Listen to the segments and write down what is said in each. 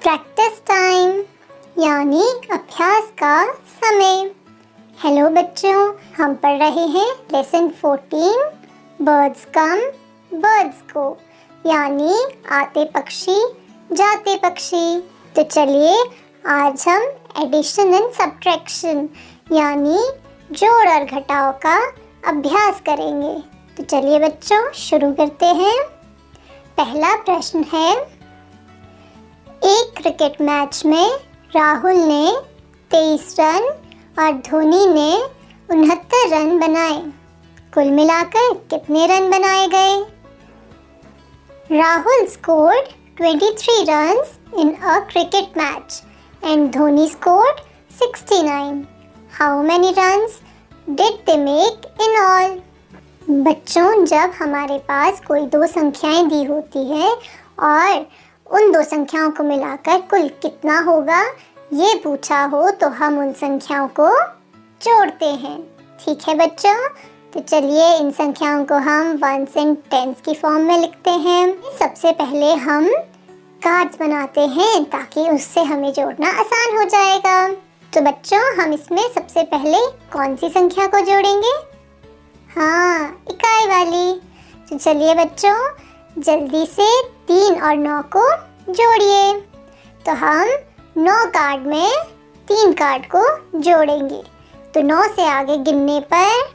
Practice time यानी अभ्यास का समय। हेलो बच्चों, हम पढ़ रहे हैं लेसन 14 बर्ड्स कम बर्ड्स गो यानी आते पक्षी जाते पक्षी। तो चलिए आज हम एडिशन एंड सब्ट्रैक्शन यानी जोड़ और घटाव का अभ्यास करेंगे। तो चलिए बच्चों शुरू करते हैं। पहला प्रश्न है, एक क्रिकेट मैच में राहुल ने 23 रन और धोनी ने 69 रन बनाए। कुल मिलाकर कितने रन बनाए गए? Rahul scored 23 runs in a cricket match and Dhoni scored 69. How many runs did they make in all? बच्चों, जब हमारे पास कोई दो संख्याएं दी होती है और उन दो संख्याओं को मिलाकर कुल कितना होगा ये पूछा हो तो हम उन संख्याओं को जोड़ते हैं। ठीक है बच्चों, तो चलिए इन संख्याओं को हम वंस एंड टेंस की फॉर्म में लिखते हैं। सबसे पहले हम कार्ड्स बनाते हैं ताकि उससे हमें जोड़ना आसान हो जाएगा। तो बच्चों, हम इसमें सबसे पहले कौन सी संख्या को जोड़ेंगे? हाँ, इकाई वाली। तो चलिए बच्चों जल्दी से 3 और 9 को जोड़िए। तो हम 9 कार्ड में 3 कार्ड को जोड़ेंगे। तो 9 से आगे गिनने पर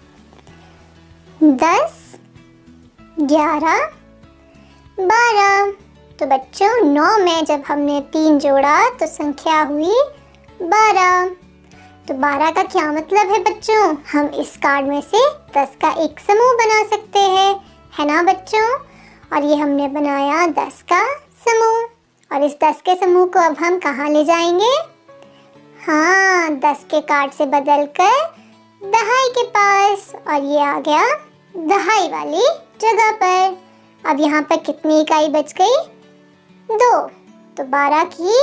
10, 11, 12। तो बच्चों 9 में जब हमने 3 जोड़ा तो संख्या हुई 12। तो 12 का क्या मतलब है बच्चों? हम इस कार्ड में से 10 का एक समूह बना सकते हैं, है ना बच्चों? और ये हमने बनाया 10 का समूह। और इस 10 के समूह को अब हम कहाँ ले जाएंगे? हाँ, 10 के कार्ड से बदलकर दहाई के पास, और ये आ गया दहाई वाली जगह पर। अब यहाँ पर कितनी इकाई बच गई? 2। तो 12 की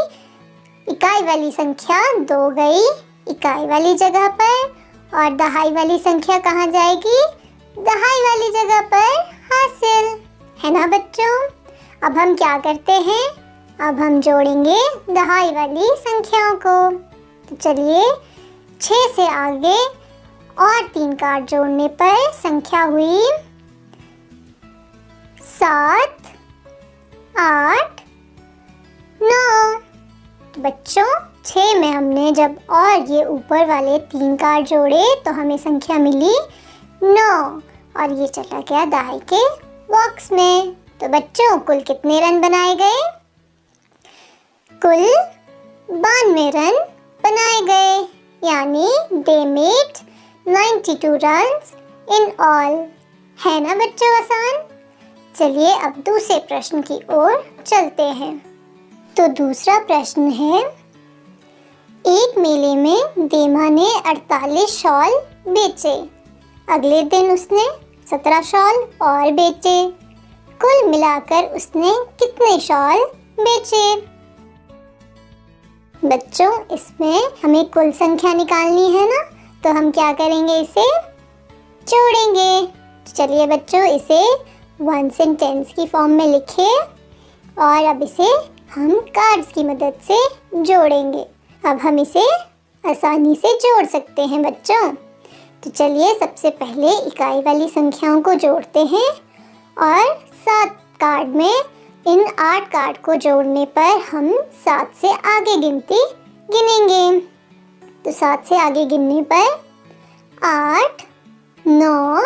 इकाई वाली संख्या 2 गई इकाई वाली जगह पर, और दहाई वाली संख्या कहाँ जाएगी? दहाई वाली जगह पर हासिल, है ना बच्चों? अब हम क्या करते हैं? अब हम जोड़ेंगे दहाई वाली संख्याओं को। तो चलिए 6 से आगे और 3 कार्ड जोड़ने पर संख्या हुई 7, 8, 9। तो बच्चों 6 में हमने जब और ये ऊपर वाले 3 कार्ड जोड़े तो हमें संख्या मिली 9, और ये चला गया दहाई के बॉक्स में। तो बच्चों कुल कितने रन बनाए गए? कुल 92 रन बनाए गए, यानी they made 92 runs in all. है ना बच्चों आसान? चलिए अब दूसरे प्रश्न की ओर चलते हैं। तो दूसरा प्रश्न है, एक मेले में देमा ने 48 शॉल बेचे। अगले दिन उसने 17 शॉल और बेचे। कुल मिलाकर उसने कितने शॉल बेचे? बच्चों इसमें हमें कुल संख्या निकालनी है ना, तो हम क्या करेंगे? इसे जोड़ेंगे। तो चलिए बच्चों इसे वंस एंड टेंस की फॉर्म में लिखिए, और अब इसे हम कार्ड्स की मदद से जोड़ेंगे। अब हम इसे आसानी से जोड़ सकते हैं बच्चों। तो चलिए सबसे पहले इकाई वाली संख्याओं को जोड़ते हैं, और 7 कार्ड में इन 8 कार्ड को जोड़ने पर हम 7 से आगे गिनती गिनेंगे। तो 7 से आगे गिनने पर 8, 9,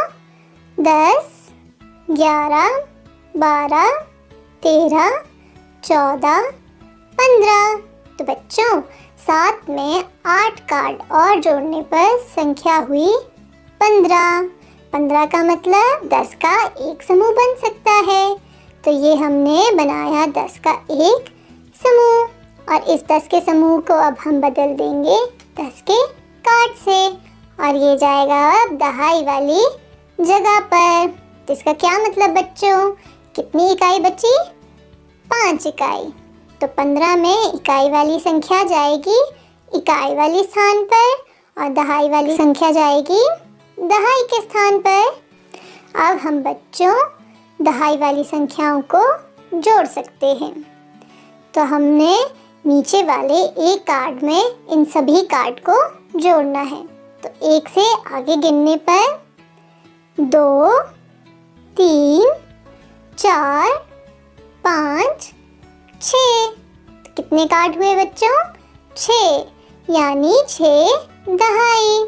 10, 11, 12, 13, 14, 15। तो बच्चों 7 में 8 कार्ड और जोड़ने पर संख्या हुई 15। 15 का मतलब 10 का एक समूह बन सकता है। तो ये हमने बनाया 10 का एक समूह, और इस 10 के समूह को अब हम बदल देंगे 10 के कार्ड से, और ये जाएगा अब दहाई वाली जगह पर। तो इसका क्या मतलब बच्चों? कितनी इकाई बची? 5 इकाई। तो 15 में इकाई वाली संख्या जाएगी इकाई वाली स्थान पर, और दहाई वाली संख्या जाएगी दहाई के स्थान पर। अब हम बच्चों दहाई वाली संख्याओं को जोड़ सकते हैं। तो हमने नीचे वाले एक कार्ड में इन सभी कार्ड को जोड़ना है। तो 1 से आगे गिनने पर 2, 3, 4, 5, 6। तो कितने कार्ड हुए बच्चों? 6, यानी 6 दहाई।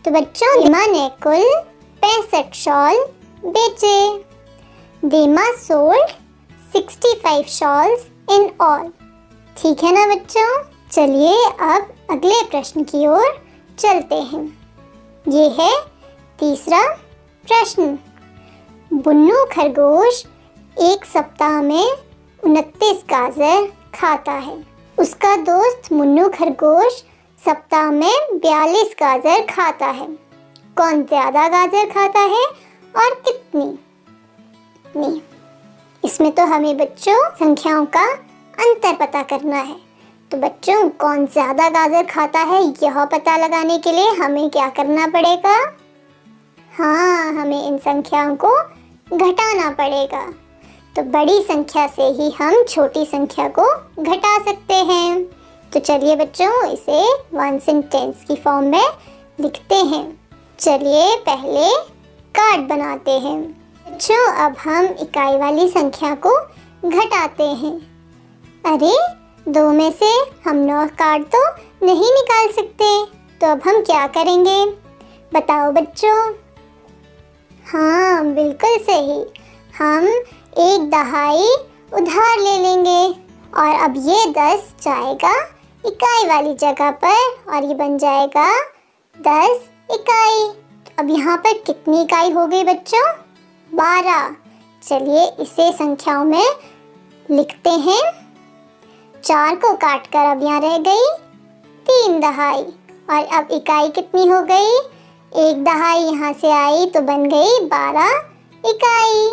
तो बच्चों दीमा ने कुल 65 शॉल बेचे। दीमा सोल्ड 65 शॉल्स इन ऑल। ठीक है ना बच्चों? चलिए अब अगले प्रश्न की ओर चलते हैं। ये है तीसरा प्रश्न। बुन्नू खरगोश एक सप्ताह में 29 गाजर खाता है। उसका दोस्त मुन्नू खरगोश सप्ताह में 42 गाजर खाता है। कौन ज्यादा गाजर खाता है और कितनी? नहीं, इसमें तो हमें बच्चों संख्याओं का अंतर पता करना है। तो बच्चों कौन ज्यादा गाजर खाता है यह पता लगाने के लिए हमें क्या करना पड़ेगा? हाँ, हमें इन संख्याओं को घटाना पड़ेगा। तो बड़ी संख्या से ही हम छोटी संख्या को घटा सकते हैं। तो चलिए बच्चों इसे वंस एंड टेंस की फॉर्म में लिखते हैं। चलिए पहले कार्ड बनाते हैं। बच्चों अब हम इकाई वाली संख्या को घटाते हैं। अरे 2 में से हम 9 कार्ड तो नहीं निकाल सकते, तो अब हम क्या करेंगे बताओ बच्चों? हाँ बिल्कुल सही, हम 1 दहाई उधार ले लेंगे और अब ये 10 जाएगा इकाई वाली जगह पर और ये बन जाएगा 10 इकाई। अब यहाँ पर कितनी इकाई हो गई बच्चों? 12। चलिए इसे संख्याओं में लिखते हैं। 4 को काट कर अब यहाँ रह गई 3 दहाई और अब इकाई कितनी हो गई? 1 दहाई यहाँ से आई तो बन गई 12 इकाई,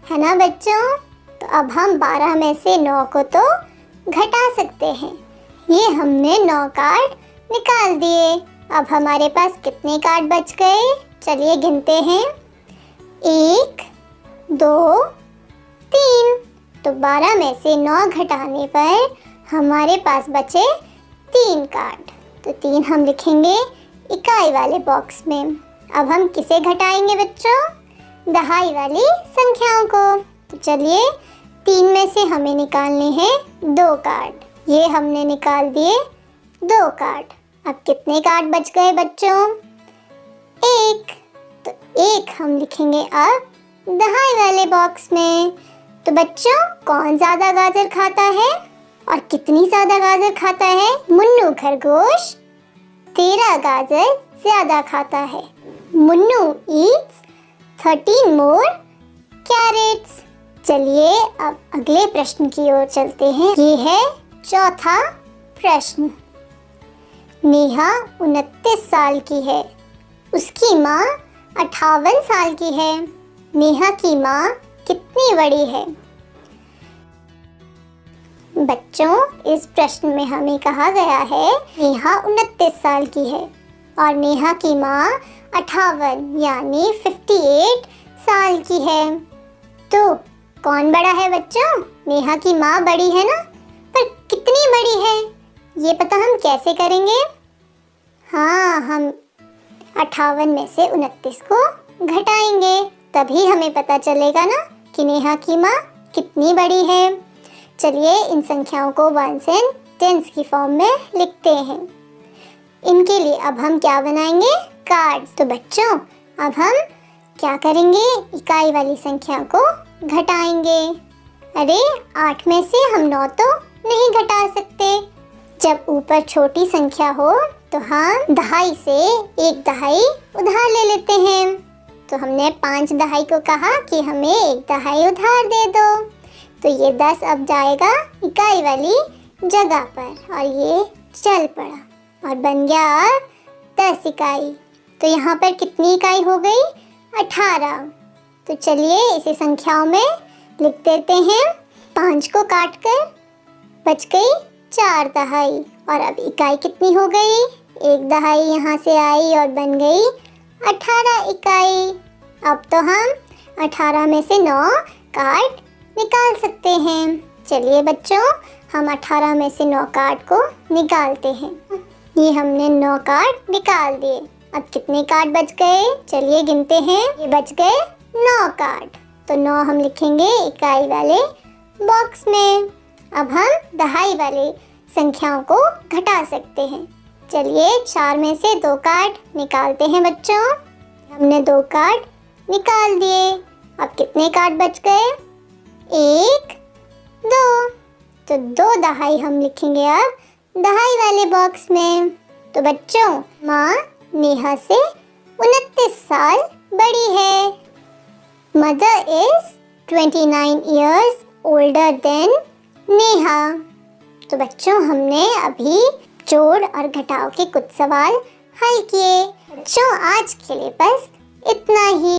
है ना बच्चों? तो अब हम 12 में से 9 को तो घटा सकते हैं। ये हमने 9 कार्ड निकाल दिए। अब हमारे पास कितने कार्ड बच गए? चलिए गिनते हैं। 1, 2, 3। तो 12 में से 9 घटाने पर हमारे पास बचे 3 कार्ड। तो 3 हम लिखेंगे इकाई वाले बॉक्स में। अब हम किसे घटाएंगे बच्चों? दहाई वाली संख्याओं को। तो चलिए 3 में से हमें निकालने हैं 2 कार्ड। ये हमने निकाल दिए 2 कार्ड। अब कितने कार्ड बच गए बच्चों? 1। तो 1 हम लिखेंगे अब दहाई वाले बॉक्स में। तो बच्चों कौन ज्यादा गाजर खाता है और कितनी ज्यादा गाजर खाता है? मुन्नू खरगोश 13 गाजर ज्यादा खाता है। मुन्नू ईट्स 13 मोर कैरेट्स। चलिए अब अगले प्रश्न की ओर चलते हैं। ये है चौथा प्रश्न। नेहा 29 साल की है। उसकी माँ 58 साल की है। नेहा की माँ कितनी बड़ी है? बच्चों इस प्रश्न में हमें कहा गया है नेहा 29 साल की है और नेहा की माँ 58 यानी 58 साल की है। तो कौन बड़ा है बच्चों? नेहा की माँ बड़ी है ना, पर कितनी बड़ी है ये पता हम कैसे करेंगे? हाँ, हम 58 में से 29 को घटाएंगे, तभी हमें पता चलेगा ना कि नेहा की माँ कितनी बड़ी है। चलिए इन संख्याओं को वंस एंड टेंस की फॉर्म में लिखते हैं। इनके लिए अब हम क्या बनाएंगे? कार्ड्स। तो बच्चों अब हम क्या करेंगे? इकाई वाली संख्या को घटाएंगे। अरे 8 में से हम 9 तो नहीं घटा सकते। जब ऊपर छोटी संख्या हो तो हम दहाई से 1 दहाई उधार ले लेते हैं। तो हमने 5 दहाई को कहा कि हमें 1 दहाई उधार दे दो। तो ये 10 अब जाएगा इकाई वाली जगह पर और ये चल पड़ा और बन गया 10 इकाई। तो यहाँ पर कितनी इकाई हो गई? 18। तो चलिए इसे संख्याओं में लिख देते हैं। 5 को काट कर बच गई 4 दहाई और अब इकाई कितनी हो गई? 1 दहाई यहाँ से आई और बन गई 18 इकाई। अब तो हम 18 में से 9 काट निकाल सकते हैं। चलिए बच्चों हम 18 में से 9 कार्ड को निकालते हैं। ये हमने 9 कार्ड निकाल दिए। अब कितने कार्ड बच गए? चलिए गिनते हैं। ये बच गए 9 कार्ड। तो 9 हम लिखेंगे इकाई वाले बॉक्स में। अब हम दहाई वाले संख्याओं को घटा सकते हैं। चलिए 4 में से 2 कार्ड निकालते हैं बच्चों। हमने 2 कार्ड निकाल दिए। अब कितने कार्ड बच गए? 1, 2। तो 2 दहाई हम लिखेंगे अब दहाई वाले बॉक्स में। तो बच्चों, माँ नेहा से 29 साल बड़ी है। Mother is 29 years older than Neha. तो बच्चों, हमने अभी जोड़ और घटाव के कुछ सवाल हल किए। बच्चों, आज के लिए बस इतना ही।